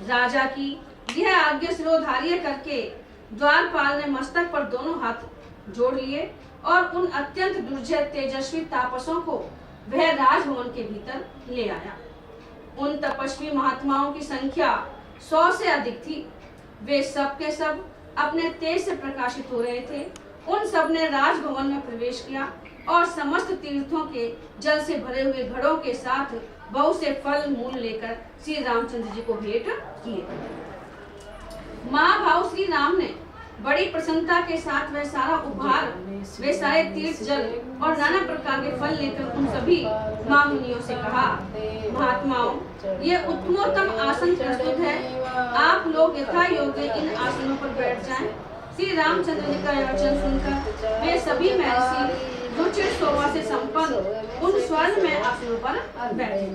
राजा की यह आज्ञा शिरोधार्य करके द्वारपाल ने मस्तक पर दोनों हाथ जोड़ लिए और उन अत्यंत दुर्जय तेजस्वी तापसों को वह राजभवन के भीतर ले आया। उन तपस्वी महात्माओं की संख्या 100 से अधिक थी। वे सब के सब अपने तेज से प्रकाशित हो रहे थे। उन सब ने राजभवन में प्रवेश किया और समस्त तीर्थों के जल से भरे हुए घड़ों के साथ बहुत से फल मूल लेकर श्री रामचंद्र जी को भेंट किए। महाभाव श्री राम ने बड़ी प्रसन्नता के साथ वह सारा उपहार, वे सारे तीर्थ जल और नाना प्रकार के फल लेकर उन सभी महामुनियों से कहा, महात्माओं, ये उत्तमोत्तम आसन प्रस्तुत है। आप लोग यथा योग्य इन आसनों पर बैठ जाएं। श्री रामचंद्र जी का वचन सुनकर वे सभी महर्षि रुचिर शोभा से संपन्न उन स्वर्ण में आसनों पर बैठे।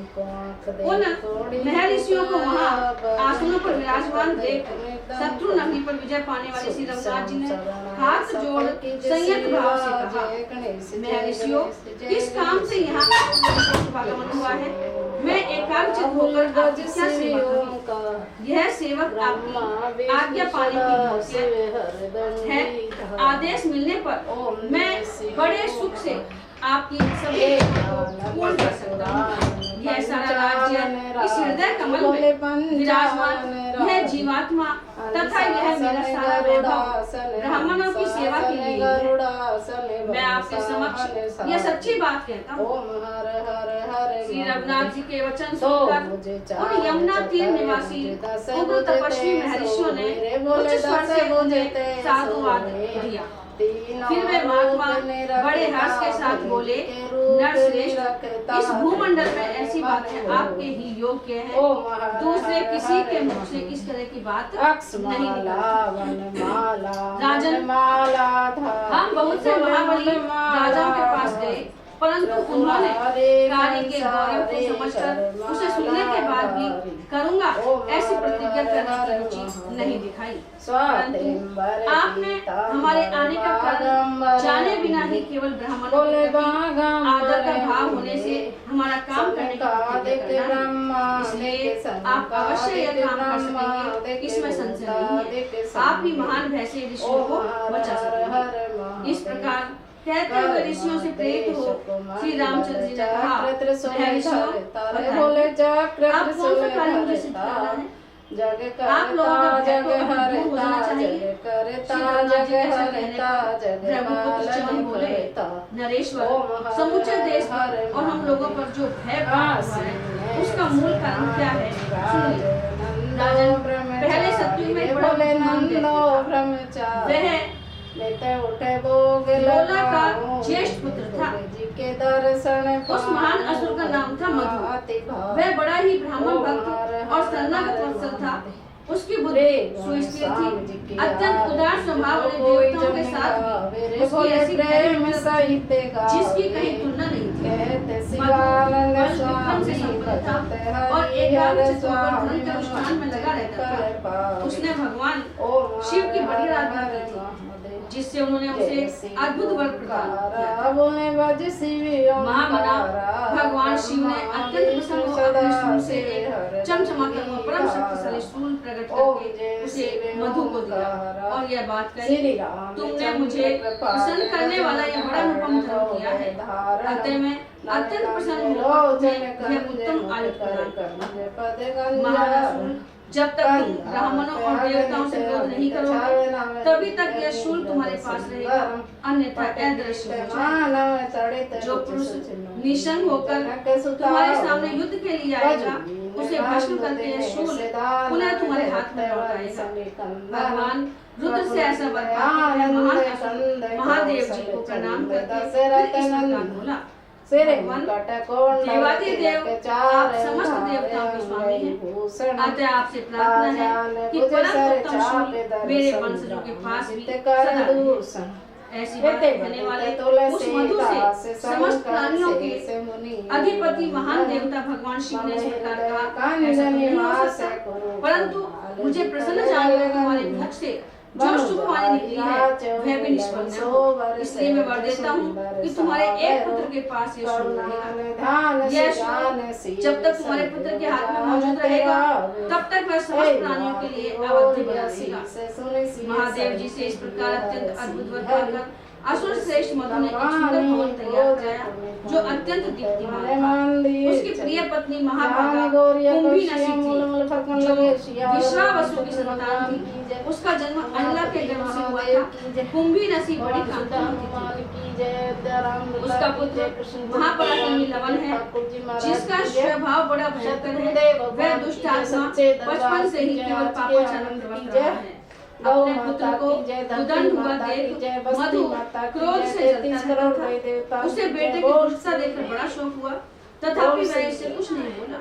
उन महर्षियों को वहां आसनों पर विराजमान देख शत्रु नगरी पर विजय पाने वाले श्री रघुनाथ जी ने हाथ जोड़ संयत भाव से कहा, महर्षियों, किस काम से यहाँ आगमन हुआ है? मैं एकाग्रचित होकर आपकी क्या सेवा करूं? यह सेवक आपकी आज्ञा पाने की है। आदेश मिलने पर मैं बड़े सुख से आपकी सभी पूर्ण कर सकता हूँ। यह सारा राज्य इस हृदय कमल में विराजमान यह जीवात्मा तथा यह मेरा सारा वैभव ब्राह्मणों की सेवा के लिए है। मैं आपके समक्ष यह सच्ची बात कहता हूँ। श्री रघुनाथ जी के वचन सुनकर उन यमुना तीर निवासी उग्र तपस्वी महर्षियों ने उच्च स्वर से उन्हें साधुवाद दिया। फिर वे महात्मा बड़े हर्ष के साथ बोले, नरश्रेष्ठ, इस भूमंडल में ऐसी बातें आपके ही योग्य है। दूसरे किसी के मुख से इस तरह की बात नहीं निकलती। राजन, हम बहुत से महाबली राजाओं के पास गए, परंतु उन्होंने कार्य के गौरव को समझकर उसे सुनने के बाद भी करूंगा ऐसी प्रतिज्ञा करने की रुचि नहीं दिखाई। परंतु आपने हमारे आने का कारण जाने बिना ही केवल ब्राह्मणों के प्रति आदर का भाव होने से हमारा काम करने की प्रतिज्ञा करना है। इसलिए आप अवश्य यह काम कर सकेंगे, इसमें संशय नहीं है। आप ही महान भैंसे ऋषियों को बचा सकेंगे। इस प्रकार कहते हुए ऋषियों से प्रेरित हो श्री रामचंद्र जी ने कहा, आप कौन सा कार्य मुझे सिद्ध करना है? आप लोगों का भय तो दूर हो जाना चाहिए। बोले, नरेश्वर, समुचे देश और हम लोगों पर जो भय प्राप्त हुआ है उसका मूल कारण क्या है? सुनिए। राजन, पहले सतयुग में बड़ा वह लोला का ज्येष्ठ पुत्र था। उस महान असुर का नाम था मधु। वह बड़ा ही ब्राह्मण भक्त और शरणागत वत्सल था। उसकी बुद्धि सुस्थिर थी, अत्यंत उदार स्वभाव वाले देवताओं के साथ भी उसकी ऐसी जिसकी कहीं तुलना नहीं थी। मधु से संपन्न था और एकाग्रचित्त होकर धर्म के अनुष्ठान में लगा रहता था। उसने भगवान शिव की बड़ी आराधना की थी, जिससे उन्होंने उसे अद्भुत वर प्रदान किया। महामना भगवान शिव ने अत्यंत प्रसन्न होकर अपने शूल से एक चमचमाता हुआ परम शक्तिशाली शूल प्रकट करके उसे मधु को दिया और यह बात कही, तुमने मुझे प्रसन्न करने वाला यह बड़ा अनुपम धर्म किया है, अतः मैं अत्यंत प्रसन्न होकर यह उत्तम आयु प्रदान करूंगा। महाराज, जब तक तुम ब्राह्मणों और देवताओं से विरोध नहीं करोगे तभी तक यह शूल तुम्हारे पास रहेगा, अन्यथा अदृश्य हो जाएगा। जो पुरुष निशंक होकर तुम्हारे सामने युद्ध के लिए आएगा उसे भस्म करके यह शूल पुनः तुम्हारे हाथ में लौट आएगा। भगवान रुद्र से ऐसा महान महादेव जी को प्रणाम करके फिर इस प्रकार बोला, देवादिदेव, आप समस्त देवताओं के स्वामी हैं, अतः आपसे प्रार्थना है कि परम उत्तम शूल मेरे वंशजों के पास भी सदा रहे। ऐसी बात कहने वाले उस मधु से समस्त प्राणियों के अधिपति महान देवता भगवान शिव ने इस प्रकार कहा, ऐसा नहीं हो सकता, परंतु मुझे प्रसन्न जानकर तुम्हारे मुख से जो शुभवाणी निकली है वह भी निष्फल न हो। इसलिए मैं वर देता हूँ कि तुम्हारे एक पुत्र के पास ये शुभ रहेगा। यह शुभ जब तक तुम्हारे पुत्र के हाथ में मौजूद रहेगा तब तक वह समस्त प्राणियों के लिए अवधि बना रहेगा। महादेव जी से इस प्रकार अत्यंत अद्भुत वर पाकर असुर श्रेष्ठ मधु ने एक सुंदर भवन तैयार कराया जो अत्यंत दीप्तिमान था। उसकी प्रिय पत्नी महाभागा कुंभी नसी थी जो विश्वावसु की संतान थी। उसका जन्म अनला के गर्भ से हुआ था। कुंभी नसी बड़ी कांतिमती थी। उसका पुत्र महापराक्रमी लवन है जिसका स्वभाव बड़ा भयंकर है। वह दुष्ट आत्मा बचपन से ही केवल पापाचार प्रवृत्त रहा है। अपने पुत्र को उदंड हुआ देख मधु क्रोध से जलता रहता था। उसे बेटे की दुष्टता देखकर बड़ा शौक हुआ तथापि वह इससे कुछ नहीं बोला।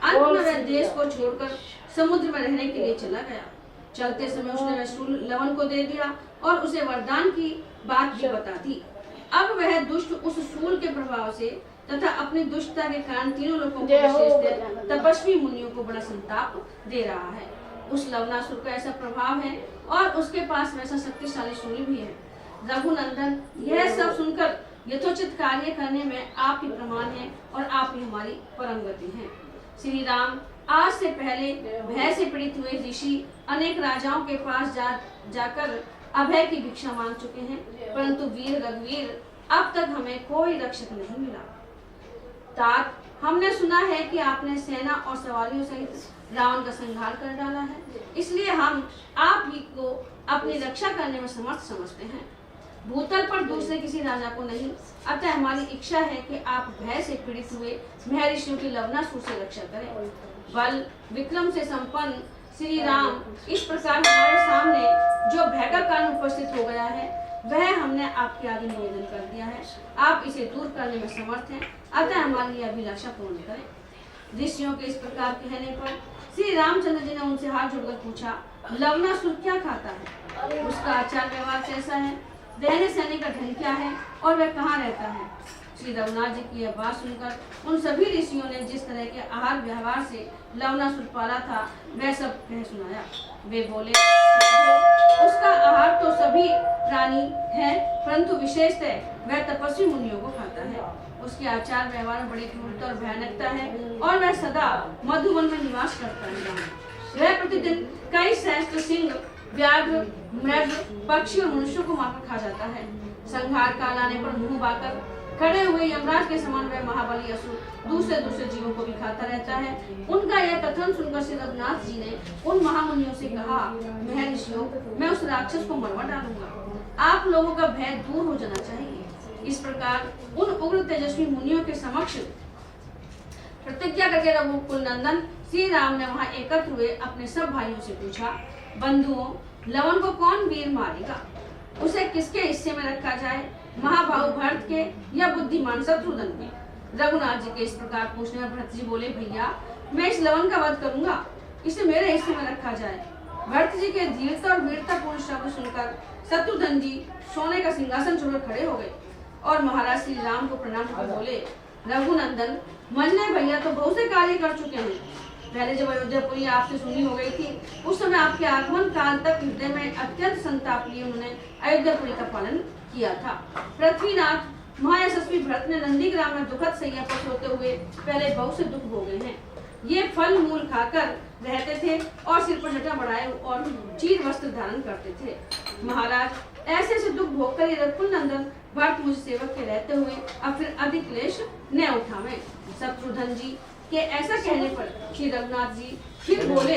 अंत में वह देश को छोड़कर समुद्र में रहने के लिए चला गया। चलते समय उसने वह शूल लवन को दे दिया और उसे वरदान की बात भी बता दी। अब वह दुष्ट उस शूल के प्रभाव से तथा अपनी दुष्टता के कारण तीनों लोगों को तपस्वी मुनियों को बड़ा संताप दे रहा है। उस लवनासुर का ऐसा प्रभाव है और उसके पास वैसा शक्तिशाली शूल भी है। रघुनंदन यह सब सुनकर यथोचित कार्य करने में आप ही प्रमाण हैं और आप ही हमारी परम गति हैं। श्री राम आज से पहले भय से पीड़ित हुए ऋषि अनेक राजाओं के पास जाकर अभय की भिक्षा मांग चुके हैं परंतु वीर रघुवीर अब तक हमें कोई रक्षक नहीं मिला। तात हमने सुना है कि आपने सेना और सवारियों सहित रावण का संहार कर डाला है। इसलिए हम आप ही को अपनी रक्षा करने में समर्थ समझते हैं। भूतल पर दूसरे किसी राजा को नहीं। अतः हमारी इच्छा है कि आप भय से पीड़ित हुए महर्षियों की लवनासुर से रक्षा करें। बल विक्रम से संपन्न श्री राम इस प्रकार हमारे सामने जो भय का कारण उपस्थित हो गया है वह हमने आपके आगे निवेदन कर दिया है। आप इसे दूर करने में समर्थ हैं अतः हमारी अभिलाषा पूर्ण करें। ऋषियों के इस प्रकार कहने पर श्री रामचंद्र जी ने उनसे हाथ जोड़कर पूछा, लवनासुर क्या खाता है? उसका आचार व्यवहार कैसा है? रहने सहने का ढंग क्या है और वह कहाँ रहता है? श्री रघुनाथ जी की यह बात सुनकर उन सभी ऋषियों ने जिस तरह के आहार व्यवहार से लवनासुर पाला था वह सब कह सुनाया। वे बोले, उसका आहार तो सभी प्राणी है परंतु विशेषतः वह तपस्वी मुनियों को खाता है। उसके आचार व्यवहार में बड़ी क्रूरता और भयानकता है और वह सदा मधुवन में निवास करता है। वह प्रतिदिन कई सहस्त्र सिंह व्याघ्र मृग पक्षी और मनुष्यों को मारकर खा जाता है। संहार काल आने पर मुंह बाकर खड़े हुए यमराज के समान वह महाबली असुर दूसरे जीवों को भी खाता रहता है। उनका यह कथन सुनकर श्री रघुनाथ जी ने उन महामुनियों से कहा, महर्षियों मैं उस राक्षस को मरवा डालूंगा। आप लोगों का भय दूर हो जाना चाहिए। इस प्रकार उन उग्र तेजस्वी मुनियों के समक्ष प्रतिज्ञा करके रघुकुल नंदन श्री राम ने वहां एकत्र हुए अपने सब भाइयों से पूछा, बंधुओं लवन को कौन वीर मारेगा? उसे किसके हिस्से में रखा जाए? महाभाव भरत के या बुद्धिमान शत्रुघ्न के? रघुनाथ जी के इस प्रकार पूछने पर भरत जी बोले, भैया मैं इस लवन का वध करूंगा, इसे मेरे हिस्से में रखा जाए। भरत जी के धीरता और वीरता पूर्ण शब्द सुनकर शत्रुघ्न जी सोने का सिंहासन छोड़कर खड़े हो गए और महाराज श्री राम को प्रणाम कर बोले, रघुनंदन मंजने भैया तो बहुत से कार्य कर चुके हैं। पहले जब अयोध्यापुरी आपसे सुनी हो गई थी उस समय आपके आगमन काल तक हृदय में अत्यंत संताप लिए उन्होंने अयोध्यापुरी का पालन किया था। पृथ्वीनाथ महायशस्वी भरत ने नंदीग्राम में दुखद सैया पर सोते हुए पहले बहुत से दुख भोगे हैं। ये फल मूल खाकर रहते थे और सिर पर जटा बढ़ाए और चीर वस्त्र धारण करते थे। महाराज ऐसे से दुख भोग कर रघुकुल नंदन भरत मुझ सेवक के रहते हुए अब फिर अधिक क्लेश न उठावे। शत्रुघ्न जी के ऐसा कहने पर श्री रघुनाथ जी फिर बोले,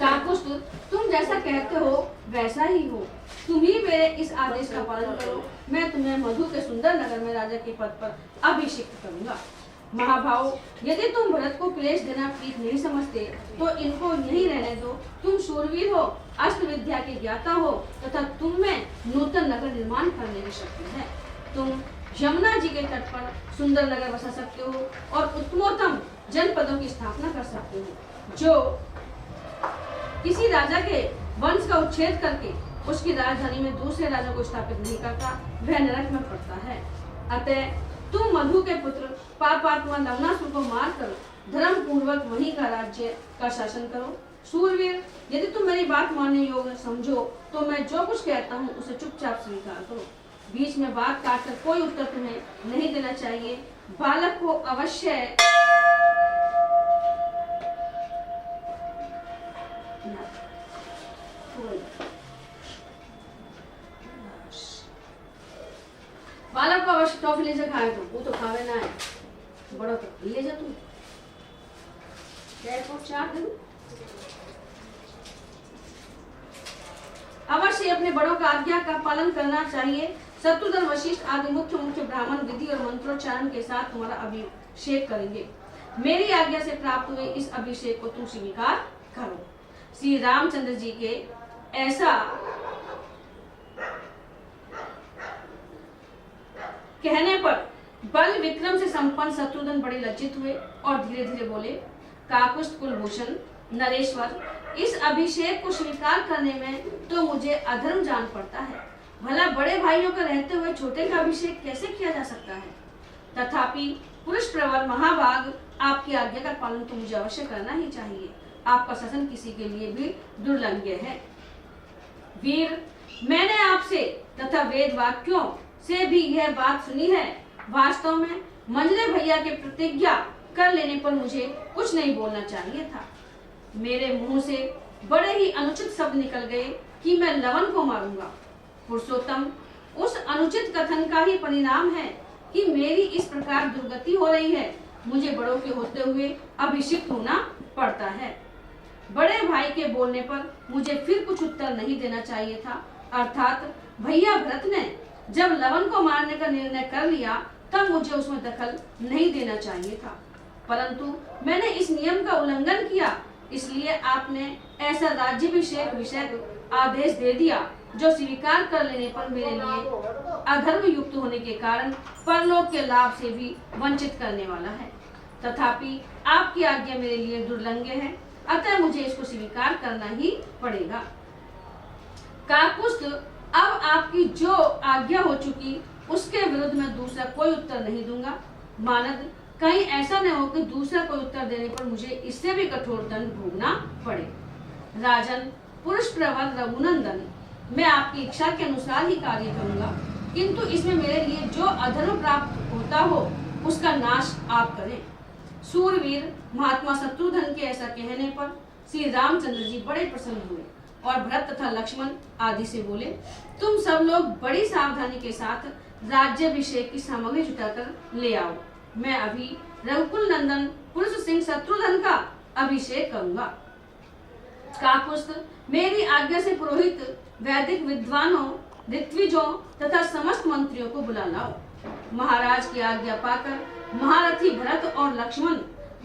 काकुस्थ तुम जैसा कहते हो वैसा ही हो। तुम ही मेरे इस आदेश का पालन करो। मैं तुम्हें मधु के सुंदर नगर में राजा के पद पर अभिषिक्त करूंगा। महाभाव यदि तुम भरत को क्लेश देना प्रीत नहीं समझते तो इनको यहीं रहने दो। तुम शूरवीर हो, अष्ट विद्या के ज्ञाता हो तथा तुम में नूतन नगर निर्माण करने की शक्ति है। तुम यमुना जी के तट पर सुंदर नगर बसा सकते हो और उत्तमोत्तम जनपदों की स्थापना कर सकते हो। जो किसी राजा के वंश का उच्छेद करके उसकी राजधानी में दूसरे राजा को स्थापित नहीं करता वह नरक में पड़ता है। अतः तुम मधु के पुत्र पापात्मा लवनासुर को मारकर धर्म पूर्वक वहीं का राज्य का शासन करो। सूरवीर, यदि तुम मेरी बात मानने योग्य समझो तो मैं जो कुछ कहता हूँ उसे चुपचाप स्वीकार करो। बीच में बात काटकर कोई उत्तर तुम्हें नहीं देना चाहिए। बालक को अवश्य टॉफी ले जा खाए तुम, वो तो खावे ना है, बड़ा तो ले जा तुम। चार दिन अवश्य अपने बड़ों का आज्ञा का पालन करना चाहिए। शत्रुघ्न, वशिष्ठ आदि मुख्य ब्राह्मण विधि और मंत्रोच्चारण के साथ तुम्हारा अभिषेक करेंगे। मेरी आज्ञा से प्राप्त हुए इस अभिषेक को तुम स्वीकार करो। श्री रामचंद्र जी के ऐसा कहने पर बल विक्रम से संपन्न शत्रुघ्न बड़े लज्जित हुए और धीरे धीरे बोले, काकुस्थ कुलभूषण नरेश्वर, इस अभिषेक को स्वीकार करने में तो मुझे अधर्म जान पड़ता है। भला बड़े भाइयों का रहते हुए छोटे का अभिषेक कैसे किया जा सकता है? तथापि पुरुष प्रवर महाभाग, आपकी आज्ञा का पालन तो मुझे अवश्य करना ही चाहिए। आपका शासन किसी के लिए भी दुर्लंघ्य है। वीर, मैंने आपसे तथा वेद वाक्यों से भी यह बात सुनी है। वास्तव में मंजरे भैया के प्रतिज्ञा कर लेने पर मुझे कुछ नहीं बोलना चाहिए था। मेरे मुंह से बड़े ही अनुचित शब्द निकल गए कि मैं लवन को मारूंगा। पुरुषोत्तम, उस अनुचित कथन का ही परिणाम है कि मेरी इस प्रकार दुर्गति हो रही है। मुझे बड़ों के होते हुए अभिषिक्त होना पड़ता है। बड़े भाई के बोलने पर मुझे फिर कुछ उत्तर नहीं देना चाहिए था। अर्थात भैया भरत ने जब लवन को मारने का निर्णय कर लिया तब मुझे उसमें दखल नहीं देना चाहिए था, परंतु मैंने इस नियम का उल्लंघन किया, इसलिए आपने ऐसा राज्याभिषेक विषयक आदेश दे दिया जो स्वीकार कर लेने पर मेरे लिए अधर्म युक्त होने के कारण परलोक के लाभ से भी वंचित करने वाला है। तथापि आपकी आज्ञा मेरे लिए दुर्लंघ्य है, अतः मुझे इसको स्वीकार करना ही पड़ेगा। काकुस्थ, अब आपकी जो आज्ञा हो चुकी उसके विरुद्ध में दूसरा कोई उत्तर नहीं दूंगा। मानद, कहीं ऐसा न हो कि दूसरा कोई उत्तर देने पर मुझे इससे भी कठोर दंड भोगना पड़े। राजन, पुरुष प्रवर रघुनंदन, मैं आपकी इच्छा के अनुसार ही कार्य करूंगा, किंतु इसमें मेरे लिए जो अधर्म प्राप्त होता हो उसका नाश आप करें। सूरवीर महात्मा शत्रुघ्न के ऐसा कहने पर श्री रामचंद्र जी बड़े प्रसन्न हुए और भरत तथा लक्ष्मण आदि से बोले, तुम सब लोग बड़ी सावधानी के साथ राज्याभिषेक की सामग्री जुटाकर ले आओ। मैं अभी रघुकुल नंदन पुरुष सिंह शत्रुघ्न का अभिषेक करूंगा। काकुस्थ, मेरी आज्ञा से पुरोहित, वैदिक विद्वानों, ऋत्विजों तथा समस्त मंत्रियों को बुला लाओ। महाराज की आज्ञा पाकर महारथी भरत और लक्ष्मण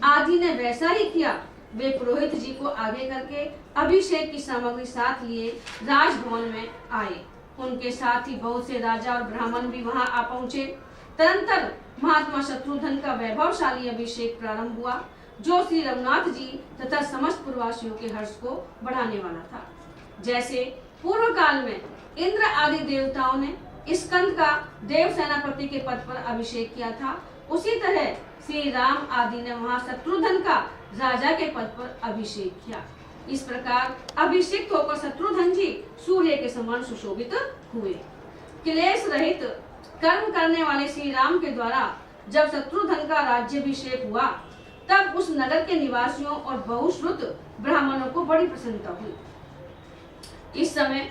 आदि ने वैसा ही किया। वे पुरोहित जी को आगे करके अभिषेक की सामग्री साथ लिए राजभवन में आए। उनके साथ ही बहुत से राजा और ब्राह्मण भी वहां आ पहुंचे। तदंतर महात्मा शत्रुघ्न का वैभवशाली अभिषेक प्रारंभ हुआ, जो श्री रघुनाथ जी तथा समस्त पूर्ववासियों के हर्ष को बढ़ाने वाला था। जैसे पूर्व काल में इंद्र आदि देवताओं ने स्कंद का देव सेनापति के पद पर अभिषेक किया था, उसी तरह श्री राम आदि ने वहां शत्रुघ्न का राजा के पद पर अभिषेक किया। इस प्रकार अभिषेक होकर शत्रुघ्न जी सूर्य के समान सुशोभित हुए। क्लेश रहित कर्म करने वाले श्री राम के द्वारा जब शत्रुघ्न का राज्याभिषेक हुआ, तब उस नगर के निवासियों और बहुश्रुत ब्राह्मणों को बड़ी प्रसन्नता हुई। इस समय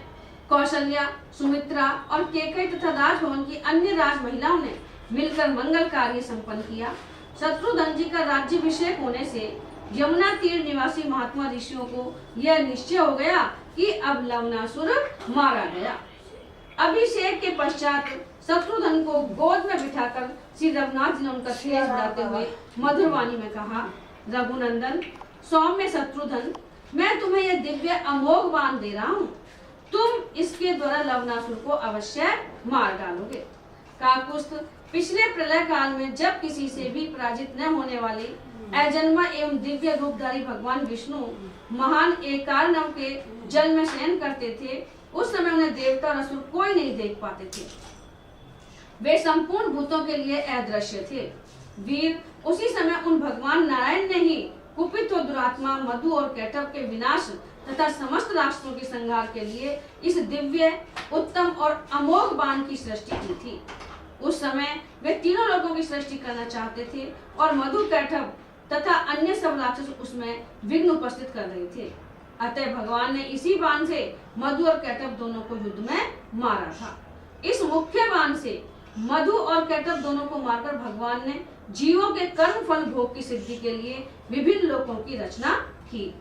कौशल्या, सुमित्रा और केकई तथा राजभवन की अन्य राज महिलाओं ने मिलकर मंगल कार्य संपन्न किया। शत्रुघ्न जी का राज्याभिषेक होने से यमुना तीर निवासी महात्मा ऋषियों को यह निश्चय हो गया कि अब लवनासुर मारा गया। अभिषेक के पश्चात शत्रुघ्न को गोद में बिठाकर श्री रघुनाथ जी ने उनका ठेस बढ़ाते हुए मधुर वाणी में कहा, रघुनंदन, सौम्य शत्रुघ्न, मैं तुम्हें यह दिव्य अमोघ बाण दे रहा हूँ। तुम इसके द्वारा लवनासुर को अवश्य मार डालोगे। काकुस्थ, पिछले प्रलय काल में जब किसी से भी पराजित न होने वाले अजन्मा एवं दिव्य रूपधारी भगवान विष्णु महान एकार्णव के जल में शयन करते थे, उस समय उन्हें देवता और असुर कोई नहीं देख पाते थे। वे संपूर्ण भूतों के लिए अदृश्य थे। वीर, उसी समय उन भगवान नारायण ने ही कुपित और दुरात्मा मधु और कैटभ के विनाश तथा समस्त राष्ट्रों के संहार के लिए इस दिव्य, उत्तम और अमोघ बाण की सृष्टि की थी। उस समय वे तीनों लोगों की सृष्टि करना चाहते थे और मधु, कैटभ तथा अन्य सब राक्षस उसमें विघ्न उपस्थित कर रहे थे। अतः भगवान ने इसी बाण से मधु और कैटभ दोनों को युद्ध में मारा था। इस मुख्य बाण से मधु और कैटभ दोनों को मारकर भगवान ने जीवों के कर्म फल भोग की सिद्धि के लिए विभिन्न लोकों की रचना की।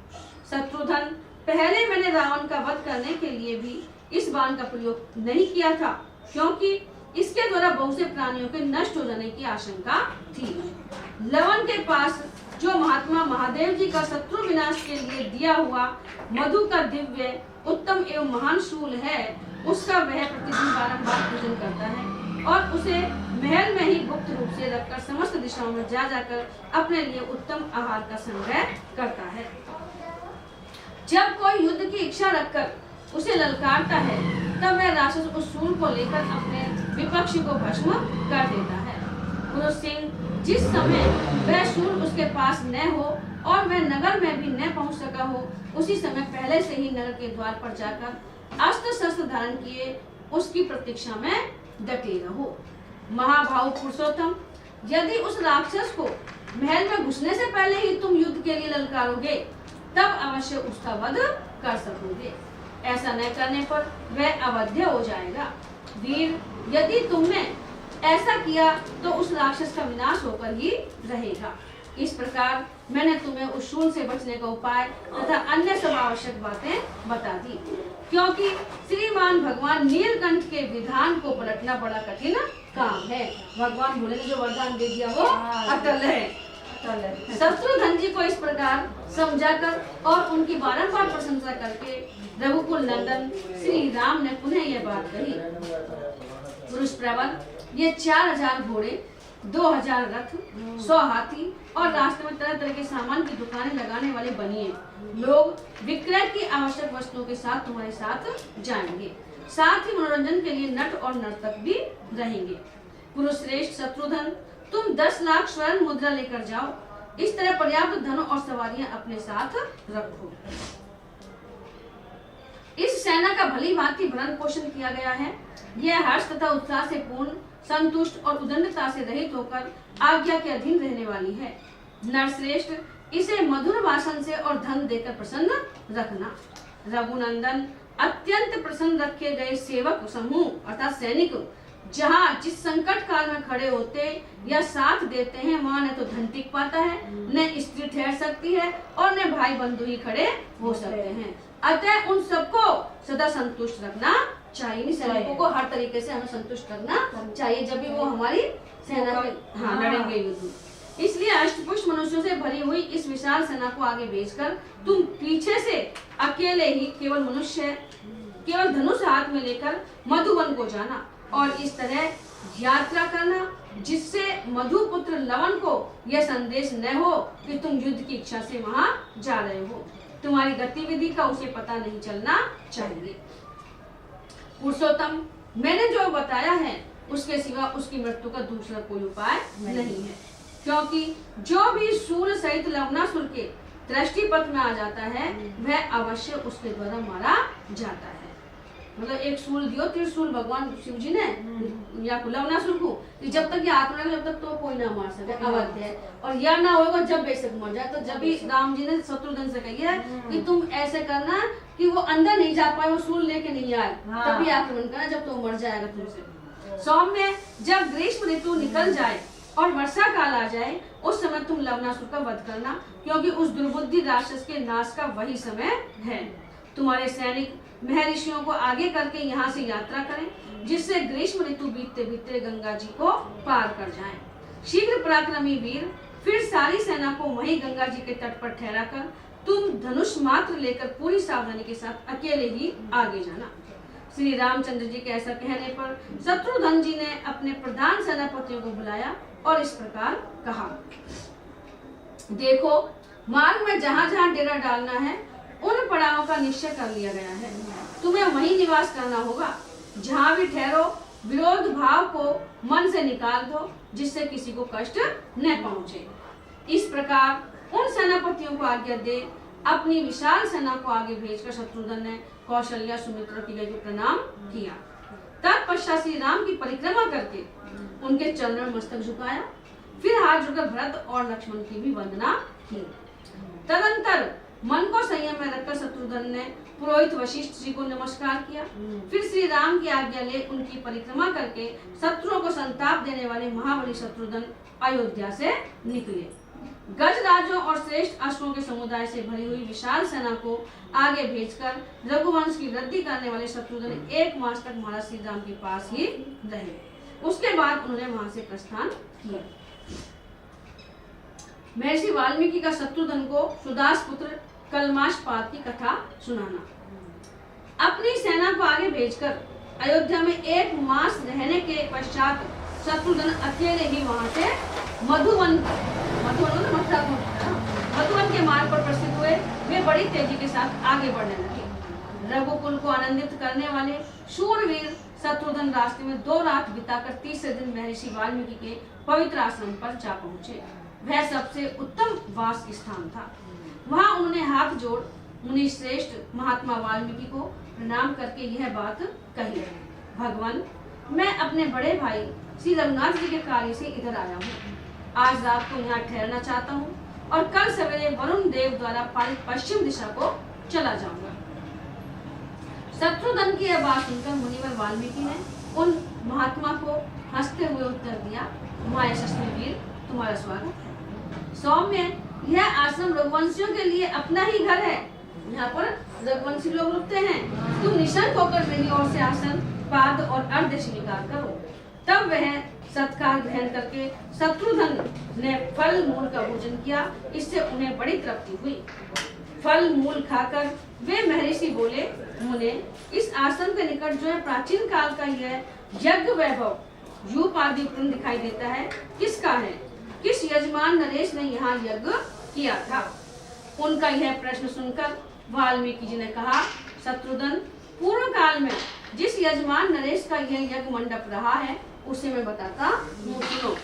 शत्रुघ्न, पहले मैंने रावण का वध करने के लिए भी इस बाण का प्रयोग नहीं किया था, क्योंकि इसके द्वारा बहुत से प्राणियों के नष्ट हो जाने की आशंका थी। लवन के पास जो महात्मा महादेव जी का शत्रु विनाश के लिए दिया हुआ मधु का दिव्य, उत्तम एवं महान शूल है, उसका वह प्रतिदिन बारंबार पूजन करता है और उसे महल में ही गुप्त रूप से रखकर समस्त दिशाओं में जा जाकर अपने लिए उत्तम आहार का संग्रह करता है। जब कोई युद्ध की इच्छा रखकर उसे ललकारता है, तब वह राक्षस उस शूल को लेकर अपने विपक्षी को भस्म कर देता है। पुरुष सिंह, जिस समय वह शूल उसके पास न हो और वह नगर में भी न पहुंच सका हो, उसी समय पहले से ही नगर के द्वार पर जाकर अस्त्र शस्त्र धारण किए उसकी प्रतीक्षा में डटे रहो। महाभाव पुरुषोत्तम, यदि उस राक्षस को महल में घुसने से पहले ही तुम युद्ध के लिए ललकारोगे, तब अवश्य उसका वध कर सकोगे। ऐसा न करने पर वह अवध्य हो जाएगा। वीर, यदि तुमने ऐसा किया तो उस राक्षस का विनाश होकर ही रहेगा। इस प्रकार मैंने तुम्हें उस शूल से बचने का उपाय तथा अन्य सब आवश्यक बातें बता दी, क्योंकि श्रीमान भगवान नीलकंठ के विधान को पलटना बड़ा कठिन काम है। भगवान भोले ने जो वरदान दे दिया वो अटल है। शत्रुघ्न जी को इस प्रकार समझाकर और उनकी बारंबार प्रशंसा करके रघुकुल नंदन श्री राम ने पुनः यह बात कही। पुरुष प्रबल, ये 4000 घोड़े, 2000 रथ, 100 हाथी और रास्ते में तरह तरह के सामान की दुकानें लगाने वाले बनिए लोग विक्रय की आवश्यक वस्तुओं के साथ तुम्हारे साथ जाएंगे। साथ ही मनोरंजन के लिए नट और नर्तक भी रहेंगे। पुरुष श्रेष्ठ शत्रुघ्न, तुम 10 लाख स्वर्ण मुद्रा लेकर जाओ। इस तरह पर्याप्त धन और सवारियां अपने साथ रखो। इस सेना का भली भांति भरण पोषण किया गया है। यह हर्ष तथा उत्साह से पूर्ण, संतुष्ट और उदंडता से रहित होकर आज्ञा के अधीन रहने वाली है। नरश्रेष्ठ, इसे मधुर भाषण से और धन देकर प्रसन्न रखना। रघुनंदन, अत्यंत प्रसन्न रखे गए सेवक समूह अर्थात सैनिक जहाँ जिस संकट काल में खड़े होते या साथ देते हैं, वहाँ न तो धन टिक पाता है, न स्त्री ठहर सकती है और न भाई बंधु ही खड़े हो सकते हैं। अतः उन सबको सदा संतुष्ट रखना चाहिए। सैनिकों को हर तरीके से हमें संतुष्ट करना चाहिए, जब भी वो हमारी सेना के लड़ेंगे युद्ध। इसलिए अष्टपुष्ट मनुष्यों से भरी हुई इस विशाल सेना को आगे भेजकर तुम पीछे से अकेले ही केवल धनुष हाथ में लेकर मधुवन को जाना और इस तरह यात्रा करना, जिससे मधुपुत्र लवन को यह संदेश न हो कि तुम युद्ध की इच्छा से वहां जा रहे हो। तुम्हारी गतिविधि का उसे पता नहीं चलना चाहिए। पुरुषोत्तम, मैंने जो बताया है उसके सिवा उसकी मृत्यु का दूसरा कोई उपाय नहीं है, क्योंकि जो भी शूल सहित लवणासुर के दृष्टिपथ में आ जाता है वह अवश्य उसके द्वारा मारा जाता है। मतलब एक शूल दियो, त्रिशूल भगवान शिव जी ने या लवणासुर को, जब तक ये हाथ में जब तक तो कोई ना मार सके, अवध है। और यह ना होगा जब बेशक मर जाए। तो जब भी राम जी ने शत्रुघ्न से कही है कि तुम ऐसे करना कि वो अंदर नहीं जा पाए, वो शूल लेके नहीं आए, तभी आक्रमण करना जब तो मर जाएगा तुमसे। सौम्य, जब ग्रीष्म ऋतु निकल जाए और वर्षा काल आ जाए, उस समय तुम लवणासुर का वध करना, क्योंकि उस दुर्बुद्धि राक्षस के नाश का वही समय है। तुम्हारे सैनिक महर्षियों को आगे करके यहाँ से यात्रा करें, जिससे ग्रीष्म ऋतु बीतते बीतते गंगा जी को पार कर जाएं। शीघ्र पराक्रमी वीर, फिर सारी सेना को वहीं गंगा जी के तट पर ठहरा कर तुम धनुष मात्र लेकर पूरी सावधानी के साथ अकेले ही आगे जाना। श्री रामचंद्र जी के ऐसा कहने पर शत्रुघ्न जी ने अपने प्रधान सेनापतियों को बुलाया और इस प्रकार कहा, देखो, मार्ग में जहाँ जहाँ डेरा डालना है उन पड़ावों का निश्चय कर लिया गया है। तुम्हें वहीं निवास करना होगा। जहाँ भी ठहरो विरोध भाव को मन से निकाल दो, जिससे किसी को कष्ट न पहुंचे। इस प्रकार उन सेनापतियों को आज्ञा दे अपनी विशाल सेना को आगे भेजकर शत्रुघ्न ने कौशल्या सुमित्रा की को प्रणाम किया। तत्पश्चात श्री राम की परिक्रमा करके उनके चरणों में मस्तक झुकाया, फिर हाथ जोड़कर भरत और लक्ष्मण की भी वंदना की। तदंतर मन को संयम में रखकर शत्रुघ्न ने पुरोहित वशिष्ठ जी को नमस्कार किया। फिर श्री राम की आज्ञा ले उनकी परिक्रमा करके शत्रुओं को संताप देने वाले महाबली शत्रुघ्न अयोध्या से निकले। गजराजों और श्रेष्ठ अश्वों के समुदाय से भरी हुई विशाल सेना को आगे भेजकर रघुवंश की वृद्धि करने वाले शत्रुघ्न 1 मास तक महाराज श्री राम के पास ही रहे। उसके बाद उन्होंने वहां से प्रस्थान किया। महर्षि वाल्मीकि का शत्रुघ्न को सुदास पुत्र कलमाशपात की कथा सुनाना। अपनी सेना को आगे भेजकर अयोध्या में 1 मास रहने के पश्चात शत्रुघ्न अकेले ही वहां से मधुवन के मार्ग पर प्रसिद्ध हुए। वे बड़ी तेजी के साथ आगे बढ़ने लगे। रघुकुल को आनंदित करने वाले शूरवीर शत्रुघ्न रास्ते में 2 रात बिताकर तीसरे दिन महर्षि वाल्मीकि के पवित्र आश्रम पर जा पहुंचे। वह सबसे उत्तम वास स्थान था। वहां उन्होंने हाथ जोड़ मुनि श्रेष्ठ महात्मा वाल्मीकि को प्रणाम करके यह बात कही, भगवान, मैं अपने बड़े भाई श्री रघुनाथ जी के कार्य से इधर आया हूँ। आज रात को यहाँ ठहरना चाहता हूँ और कल सवेरे वरुण देव द्वारा पालित पश्चिम दिशा को चला जाऊंगा। शत्रुघ्न की यह बात सुनकर मुनिवर वाल्मीकि ने उन महात्मा को हंसते हुए उत्तर दिया, महायशस्वी वीर, तुम्हारा स्वागत है। सौम्य, यह आश्रम रघुवंशियों के लिए अपना ही घर है। यहाँ पर रघुवंशी लोग रुकते हैं। तुम निशंक होकर मेरी ओर से आसन, पाद और अर्घ्य स्वीकार करो। तब वह सत्कार ग्रहण करके शत्रुघ्न ने फल मूल का भोजन किया। इससे उन्हें बड़ी तृप्ति हुई। फल मूल खाकर वे महर्षि बोले, मुने, इस आश्रम के निकट जो है प्राचीन काल का यह यज्ञ वैभव यूप आदि उपकरण दिखाई देता है, किसका है? किस यजमान नरेश ने यहाँ यज्ञ किया था? उनका यह प्रश्न सुनकर वाल्मीकि जी ने कहा, शत्रुघ्न, पूर्व काल में जिस यजमान नरेश का यह यज्ञ मंडप रहा है उसे मैं बताता हूँ, सुनो।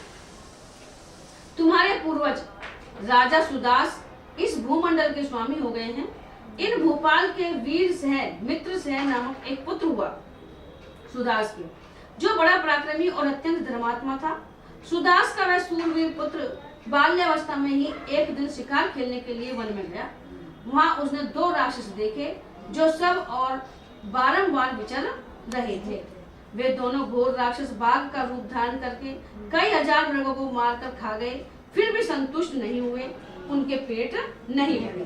तुम्हारे पूर्वज राजा सुदास इस भूमंडल के स्वामी हो गए हैं। इन भोपाल के वीर सह मित्र सह नामक एक पुत्र हुआ सुदास के, जो बड़ा पराक्रमी और अत्यंत धर्मात्मा था। सुदास का वह सूरवीर पुत्र बाल्यावस्था में ही एक दिन शिकार खेलने के लिए वन में गया। वहां उसने 2 राक्षस देखे जो सब और बारंबार विचर रहे थे। वे दोनों घोर राक्षस बाघ का रूप धारण करके कई हजार मृगों को मारकर खा गए, फिर भी संतुष्ट नहीं हुए। उनके पेट नहीं भरे।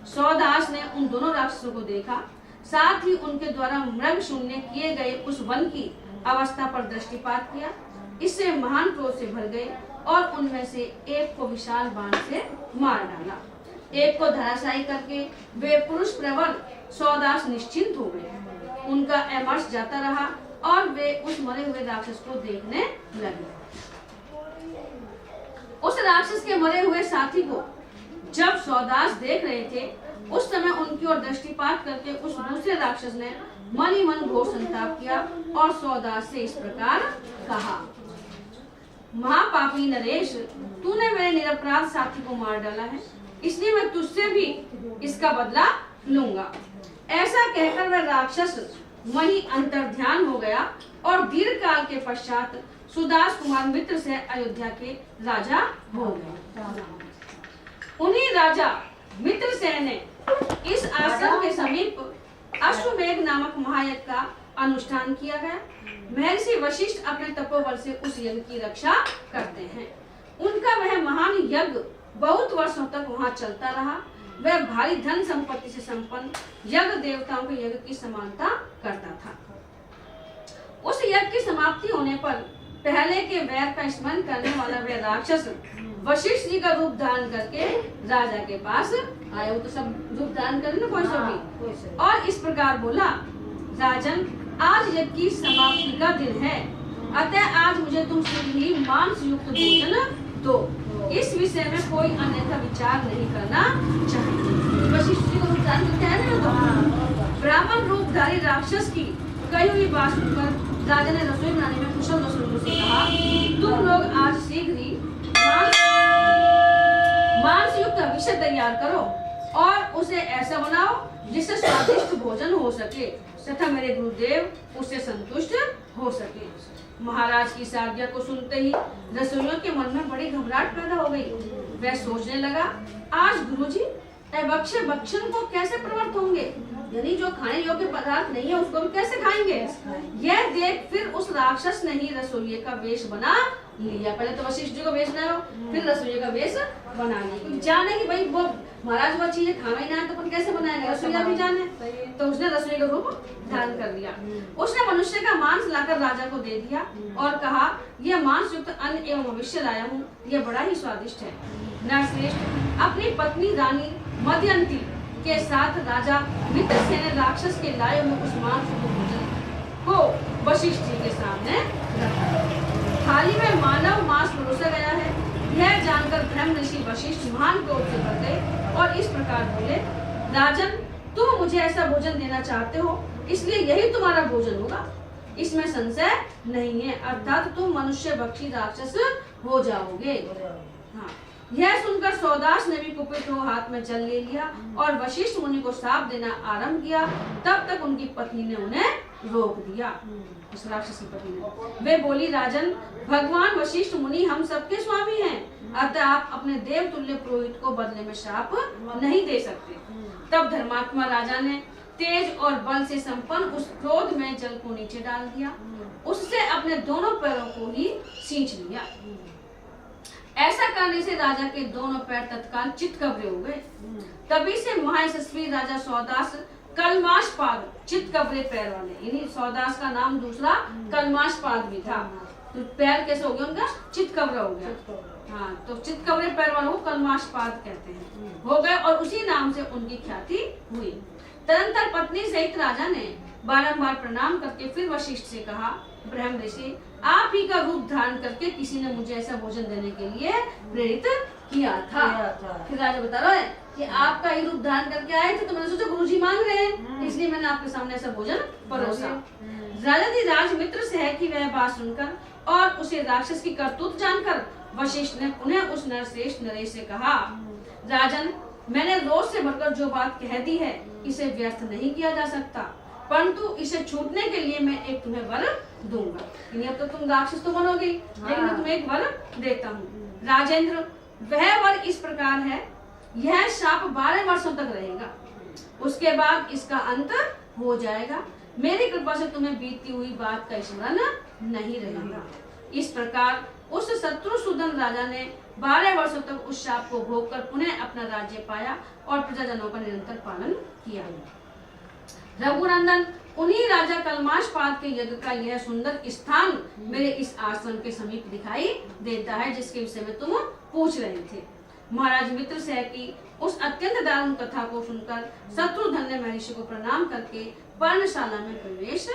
सौदास ने उन दोनों राक्षसों को देखा, साथ ही उनके द्वारा मृग शून्य किए गए उस वन की अवस्था पर दृष्टिपात किया। इससे महान क्रोध से भर गए और उनमें से एक को विशाल बाण से मार डाला। एक को धराशायी करके वे पुरुष प्रवर सौदास निश्चिंत हो गए। उनका अमर्ष जाता रहा और वे उस मरे हुए राक्षस को देखने लगे। उस राक्षस के मरे हुए साथी को जब सौदास देख रहे थे, उस समय उनकी ओर दृष्टिपात करके उस दूसरे राक्षस ने मन ही मन घोर संताप किया और सौदास से इस प्रकार कहा, महापापी नरेश, तूने मेरे निरपराध साथी को मार डाला है, इसलिए मैं तुझसे भी इसका बदला लूंगा। ऐसा कहकर वह राक्षस वहीं अंतर्ध्यान हो गया और दीर्घ काल के पश्चात सुदास कुमार मित्र से अयोध्या के राजा हो गए। उन्हीं राजा मित्र से ने इस आश्रम के समीप अश्वमेघ नामक महायज्ञ का अनुष्ठान किया गया। महर्षि वशिष्ठ अपने तपोबल से उस यज्ञ की रक्षा करते हैं। उनका वह महान यज्ञ बहुत वर्षों तक वहां चलता रहा। वह भारी धन संपत्ति से संपन्न यज्ञ देवताओं के यज्ञ की समानता करता था। उस यज्ञ की समाप्ति होने पर पहले के वैर का स्मरण करने वाला वह राक्षस वशिष्ठ जी का रूप धारण करके राजा के पास आया। वो तो सब रूप धारण करे ना, कोई सभी, और इस प्रकार बोला, राजन, आज यज्ञ की समाप्ति का दिन है, अतः आज मुझे तुम शीघ्र ही मांस युक्त भोजन दो। इस विषय में कोई अन्यथा विचार नहीं करना चाहिए। वशिष्ठ जी को रूप धारण करते हैं ना, तो ब्राह्मण रूपधारी राक्षस की कही हुई बात सुनकर राजा ने रसोई बनाने में कुशल रसोइयों से कहा, तुम लोग आज शीघ्र ही मांस युक्त विषय तैयार करो और उसे ऐसा बनाओ जिससे स्वादिष्ट भोजन हो सके तथा मेरे गुरुदेव उससे संतुष्ट हो सके। महाराज की इस आज्ञा को सुनते ही रसोइयों के मन में बड़ी घबराहट पैदा हो गई। वह सोचने लगा, आज गुरुजी अभक्ष्य भक्षण को कैसे प्रवृत्त होंगे, यानी जो खाने योग्य पदार्थ नहीं है उसको भी कैसे खाएंगे। यह देख फिर उस राक्षस ने ही रसोइये का वेश बना लिया। पहले तो वशिष्ठ जी को वेश बनाया, फिर रसोइये का वेश बना लिया। जाने कि भाई वो महाराज वो चीजें खाना ही ना है तो अपन कैसे बनाएंगे, रसोइया भी जाने। तो उसने रसोई का रूप धारण कर लिया। उसने मनुष्य का मांस लाकर राजा को दे दिया और कहा, यह मांस युक्त अन्न एवं भविष्य लाया हूँ, यह बड़ा ही स्वादिष्ट है। नरश्रेष्ठ अपनी पत्नी रानी मदयंती के साथ राजा मित्रसेन ने राक्षस के लाए हुए उस मांस भोजन को वशिष्ठ जी के सामने रखा। थाली में मानव मांस परोसा गया है। यह जानकर ब्रह्म ऋषि वशिष्ठ महान क्रोध से भर गए और इस प्रकार बोले, राजन, तुम मुझे ऐसा भोजन देना चाहते हो, इसलिए यही तुम्हारा भोजन होगा, इसमें संशय नहीं है, अर्थात तुम मनुष्य भक्षी राक्षस हो जाओगे। हाँ, यह सुनकर सौदास ने भी कुपित हो हाथ में जल ले लिया और वशिष्ठ मुनि को शाप देना आरंभ किया। तब तक उनकी पत्नी ने उन्हें रोक दिया। उस राक्षस की पत्नी ने वे बोली, राजन, भगवान वशिष्ठ मुनि हम सबके स्वामी हैं, अतः आप अपने देव तुल्य पुरोहित को बदले में शाप नहीं दे सकते। तब धर्मात्मा राजा ने तेज और बल से संपन्न उस क्रोध में जल को नीचे डाल दिया, उससे अपने दोनों पैरों को ही सींच लिया। ऐसा करने से राजा के दोनों पैर तत्काल चित्कबरे हो गए। तभी से महायशस्वी राजा सौदास कलमाशपाद, चित्कबरे पैर वाले, यानी सौदास का नाम दूसरा कलमाशपाद भी था। तो पैर कैसे हो गया उनका, चित्कबरा हो गया। हाँ, तो चित्कबरे पैर वालों को कलमाशपाद कहते हैं, हो गए और उसी नाम से उनकी ख्याति हुई। तदंतर पत्नी सहित राजा ने बारंबार प्रणाम करके फिर वशिष्ठ से कहा, ब्रह्म ऋषि, आप ही का रूप धारण करके किसी ने मुझे ऐसा भोजन देने के लिए प्रेरित किया था। फिर राजा बता रहा है कि आपका ही रूप धारण करके आए थे, तो मैंने सोचा गुरुजी मांग रहे हैं, इसलिए मैंने आपके सामने ऐसा भोजन परोसा। राजा मित्र से है कि वह बात सुनकर और उसे राक्षस की करतूत जानकर वशिष्ठ ने पुनः उस नरश्रेष्ठ नरेश से कहा, राजन, मैंने रोष से भरकर जो बात कह दी है, इसे व्यर्थ नहीं किया जा सकता, परंतु इसे छूटने के लिए मैं एक तुम्हें वर दूंगा। अब तो तुम राक्षस तो बनोगे, लेकिन मैं तुम्हें एक वर देता हूँ। राजेंद्र, वह वर इस प्रकार है, यह शाप 12 वर्षों तक रहेगा, उसके बाद इसका अंत हो जाएगा। मेरी कृपा से तुम्हें बीती हुई बात का स्मरण नहीं रहेगा। इस प्रकार उस शत्रुसूदन राजा ने 12 वर्षों तक उस शाप को भोग कर पुनः अपना राज्य पाया और प्रजाजनों का निरंतर पालन किया। रघुनंदन, उन्हीं राजा कलमाशपाद के यज्ञ का यह सुंदर स्थान मेरे इस आश्रम के समीप दिखाई देता है, जिसके विषय में तुम पूछ रहे थे। महाराज मित्र से की उस अत्यंत दारुण कथा को सुनकर शत्रुघ्न ने महर्षि को प्रणाम करके पर्णशाला में प्रवेश